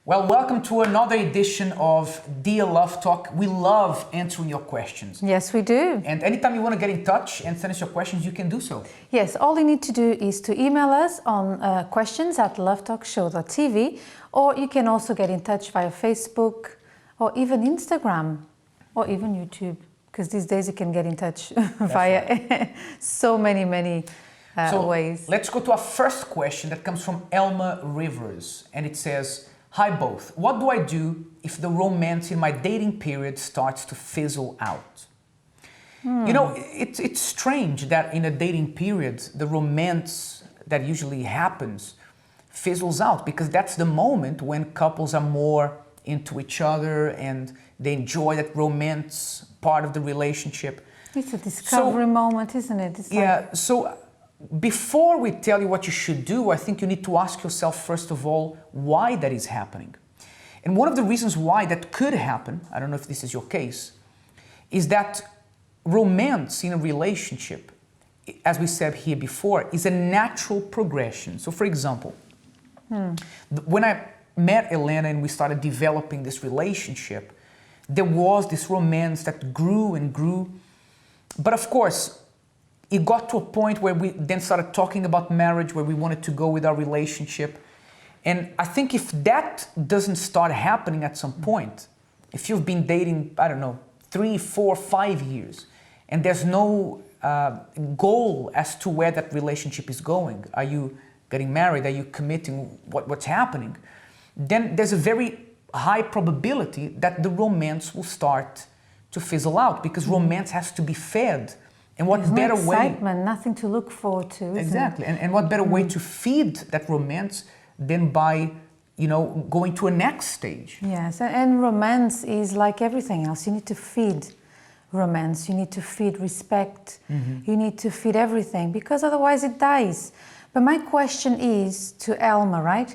Well, welcome to another edition of Dear Love Talk. We love answering your questions. Yes, we do. And anytime you want to get in touch and send us your questions, you can do so. Yes, all you need to do is to email us on questions@lovetalkshow.tv, or you can also get in touch via Facebook or even Instagram or even YouTube, because these days you can get in touch via so many ways. Let's go to our first question that comes from Elma Rivers, and it says, "Hi both, what do I do if the romance in my dating period starts to fizzle out?" You know, it's strange that in a dating period, the romance that usually happens fizzles out, because that's the moment when couples are more into each other and they enjoy that romance part of the relationship. It's a discovery moment, isn't it? It's so before we tell you what you should do, I think you need to ask yourself, first of all, why that is happening. And one of the reasons why that could happen, I don't know if this is your case, is that romance in a relationship, as we said here before, is a natural progression. So for example, when I met Elena and we started developing this relationship, there was this romance that grew and grew. But of course, it got to a point where we then started talking about marriage, where we wanted to go with our relationship. And I think if that doesn't start happening at some point, if you've been dating, I don't know, 3, 4, 5 years, and there's no goal as to where that relationship is going, are you getting married, are you committing, what's happening, then there's a very high probability that the romance will start to fizzle out, because romance has to be fed. And what better excitement, nothing to look forward to. Exactly. And what better way to feed that romance than by, you know, going to a next stage? Yes, and romance is like everything else. You need to feed romance. You need to feed respect. You need to feed everything, because otherwise it dies. But my question is to Elma, right?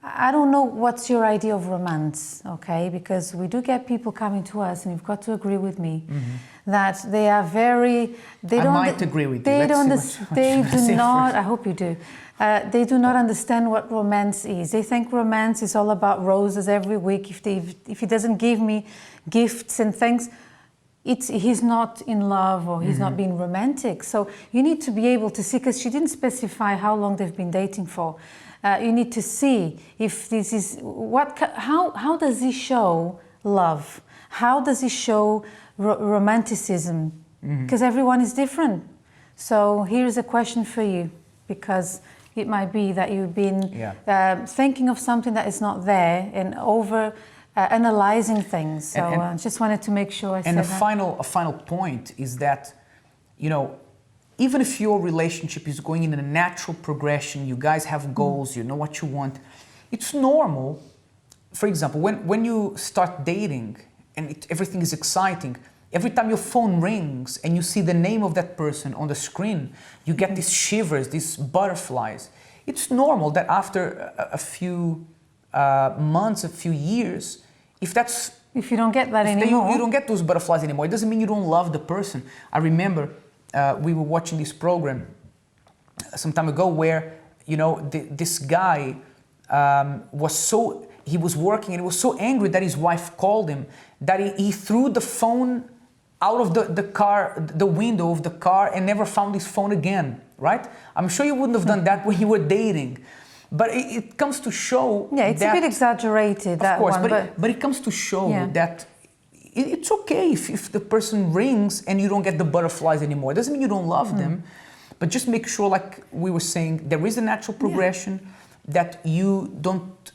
I don't know what's your idea of romance, okay? Because we do get people coming to us, and you've got to agree with me that they are very. I might agree with you. They do not. I hope you do. They do not understand what romance is. They think romance is all about roses every week. If he doesn't give me gifts and things, he's not in love, or he's not being romantic. So you need to be able to see, because she didn't specify how long they've been dating for. You need to see if this is how does he show love? How does he show romanticism? Because everyone is different. So here's a question for you, because it might be that you've been thinking of something that is not there and over analyzing things. So I just wanted to make sure I said that. And a final point is that, you know, even if your relationship is going in a natural progression, you guys have goals, you know what you want, it's normal. For example, when you start dating and everything is exciting, every time your phone rings and you see the name of that person on the screen, you get these shivers, these butterflies. It's normal that after a few months, a few years, if you don't get that anymore, you don't get those butterflies anymore. It doesn't mean you don't love the person. I remember we were watching this program some time ago where, you know, this guy he was working and he was so angry that his wife called him that he threw the phone out of the window of the car, and never found his phone again, right? I'm sure you wouldn't have done that when you were dating. But it comes to show it's a bit exaggerated, that one. But it comes to show that it's okay if the person rings and you don't get the butterflies anymore. It doesn't mean you don't love them, but just make sure, like we were saying, there is a natural progression, that you don't,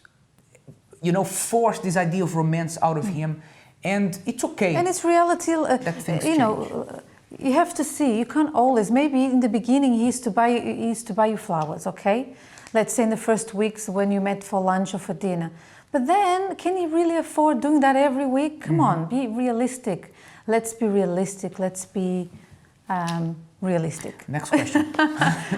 you know, force this idea of romance out of him, and it's okay. And it's reality. That things you know, you have to see. You can't always. Maybe in the beginning he used to buy you flowers, okay? Let's say in the first weeks when you met for lunch or for dinner. But then, can you really afford doing that every week? Come on, be realistic. Let's be realistic. Let's be realistic. Next question.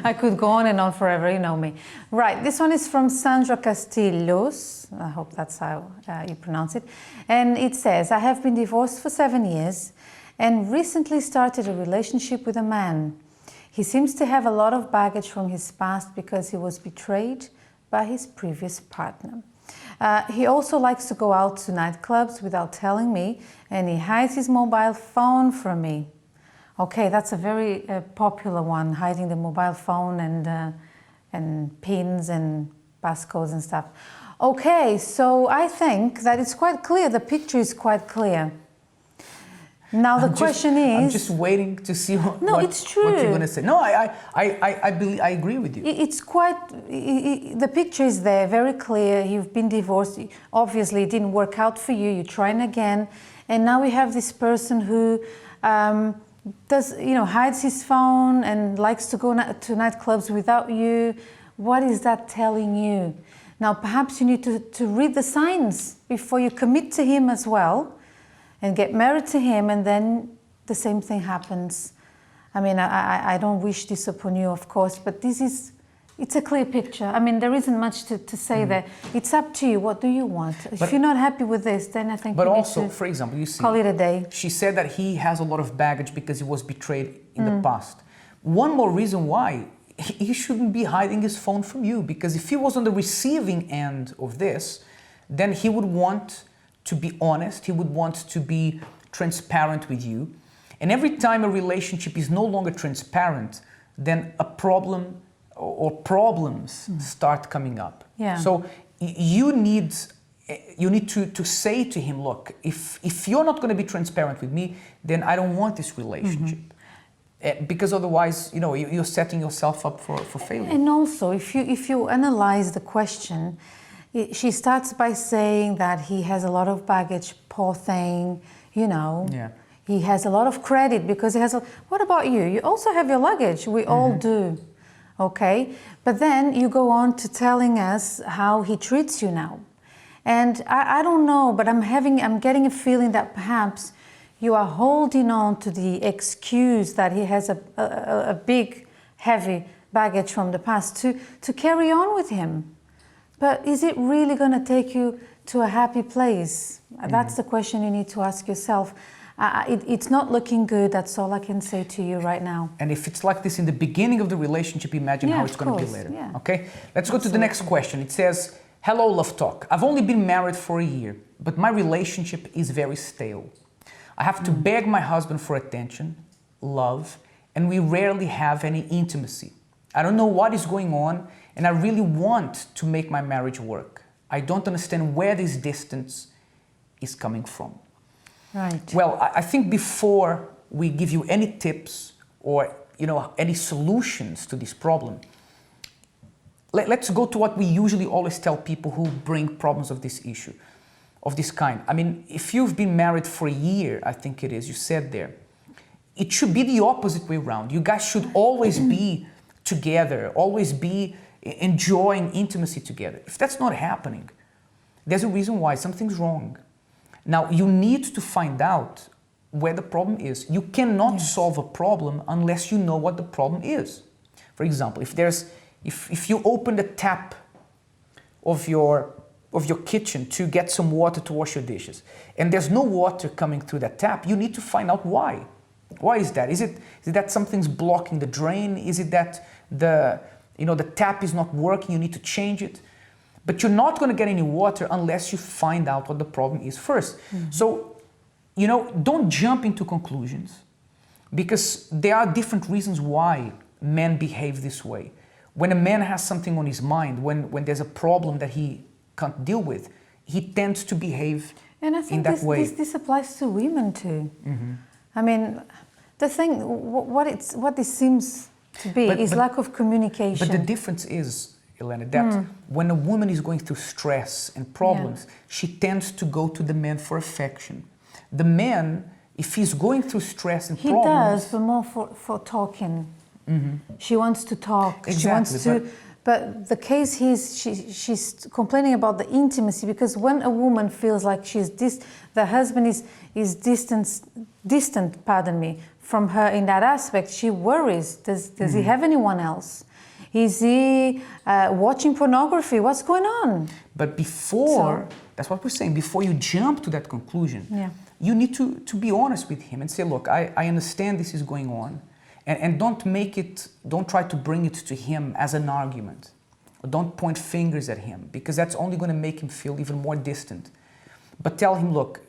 I could go on and on forever, you know me. Right, this one is from Sandra Castillos. I hope that's how you pronounce it. And it says, I have been divorced for 7 years and recently started a relationship with a man. He seems to have a lot of baggage from his past because he was betrayed by his previous partner. He also likes to go out to nightclubs without telling me, and he hides his mobile phone from me. Okay, that's a very popular one, hiding the mobile phone and pins and passcodes and stuff. Okay, so I think that it's quite clear, the picture is quite clear. Now the question is... I'm just waiting to see it's true. What you're going to say. No, I agree with you. It's quite... the picture is there, very clear. You've been divorced. Obviously, it didn't work out for you. You're trying again. And now we have this person who hides his phone and likes to go to nightclubs without you. What is that telling you? Now, perhaps you need to read the signs before you commit to him as well, and get married to him, and then the same thing happens. I mean, I don't wish this upon you, of course, but it's a clear picture. I mean, there isn't much to say there. It's up to you. What do you want? If you're not happy with this, then I think you need to for example, you see, call it a day. She said that he has a lot of baggage because he was betrayed in the past. One more reason why he shouldn't be hiding his phone from you, because if he was on the receiving end of this, then he would want to be honest, he would want to be transparent with you. And every time a relationship is no longer transparent, then a problem or problems start coming up. Yeah. So you need to say to him, look, if you're not going to be transparent with me, then I don't want this relationship. Because otherwise, you're setting yourself up for failure. And also, if you analyze the question, she starts by saying that he has a lot of baggage, poor thing, Yeah. He has a lot of credit because he has what about you? You also have your luggage. We all do, okay? But then you go on to telling us how he treats you now. And I don't know, but I'm getting a feeling that perhaps you are holding on to the excuse that he has a big, heavy baggage from the past to carry on with him. But is it really going to take you to a happy place? That's the question you need to ask yourself. It's not looking good, that's all I can say to you right now. And if it's like this in the beginning of the relationship, imagine how it's going to be later. Yeah. Okay? Let's go to the next question. It says, hello, Love Talk. I've only been married for a year, but my relationship is very stale. I have to beg my husband for attention, love, and we rarely have any intimacy. I don't know what is going on, and I really want to make my marriage work. I don't understand where this distance is coming from. Right. Well, I think before we give you any tips or any solutions to this problem, let's go to what we usually always tell people who bring problems of this issue, of this kind. I mean, if you've been married for a year, I think it is, you said there, it should be the opposite way around. You guys should always be together, always be enjoying intimacy together. If that's not happening, there's a reason why, something's wrong. Now, you need to find out where the problem is. You cannot solve a problem unless you know what the problem is. For example, if you open the tap of your kitchen to get some water to wash your dishes, and there's no water coming through that tap, you need to find out why. Why is that? Is it that something's blocking the drain? Is it that the tap is not working, you need to change it? But you're not going to get any water unless you find out what the problem is first. So, don't jump into conclusions, because there are different reasons why men behave this way. When a man has something on his mind, when there's a problem that he can't deal with, he tends to behave and I think in that way. This applies to women too. I mean, the thing, what this seems to be is lack of communication. But the difference is, Elena, that when a woman is going through stress and problems, she tends to go to the man for affection. The man, if he's going through stress and problems... He does, but more for talking. She wants to talk. Exactly, she wants to... But the case she's complaining about the intimacy, because when a woman feels like the husband is distant, from her in that aspect, she worries. Does he have anyone else? Is he watching pornography? What's going on? But that's what we're saying, before you jump to that conclusion, you need to be honest with him and say, look, I understand this is going on, and don't try to bring it to him as an argument. or don't point fingers at him, because that's only going to make him feel even more distant. But tell him, look,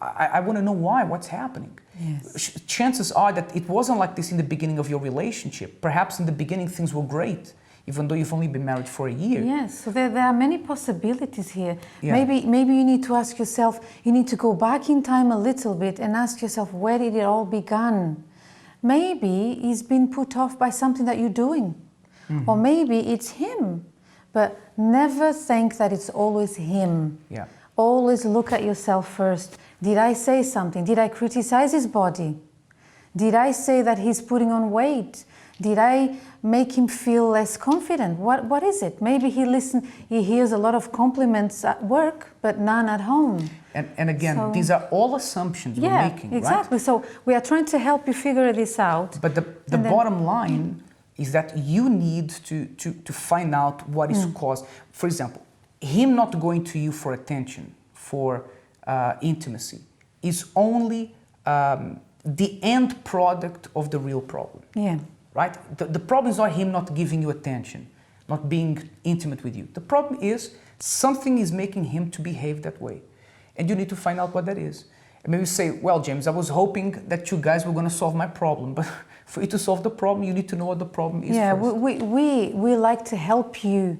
I want to know why, what's happening. Yes. Chances are that it wasn't like this in the beginning of your relationship. Perhaps in the beginning things were great, even though you've only been married for a year. Yes, so there are many possibilities here. Yeah. Maybe you need to ask yourself, you need to go back in time a little bit and ask yourself, where did it all begin? Maybe he's been put off by something that you're doing. Or maybe it's him. But never think that it's always him. Yeah. Always look at yourself first. Did I say something? Did I criticize his body? Did I say that he's putting on weight? Did I make him feel less confident? What is it? Maybe he hears a lot of compliments at work, but none at home. And again, these are all assumptions we're making, exactly. right? So we are trying to help you figure this out. But the bottom line is that you need to find out what is caused. For example, him not going to you for attention, for intimacy, is only the end product of the real problem. Yeah. Right? The problem is not him not giving you attention, not being intimate with you. The problem is something is making him to behave that way. And you need to find out what that is. And maybe say, well, James, I was hoping that you guys were going to solve my problem. But for you to solve the problem, you need to know what the problem is first. We like to help you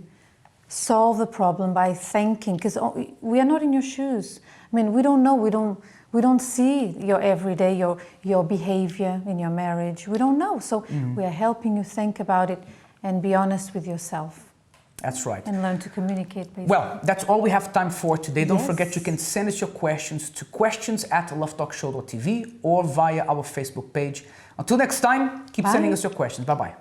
solve the problem by thinking, because we are not in your shoes. I mean, we don't know, we don't see your everyday, your behavior in your marriage. We don't know. So we are helping you think about it and be honest with yourself. That's right. And learn to communicate, basically. Well, that's all we have time for today. Don't forget you can send us your questions to questions@lovetalkshow.tv or via our Facebook page. Until next time, keep sending us your questions. Bye-bye.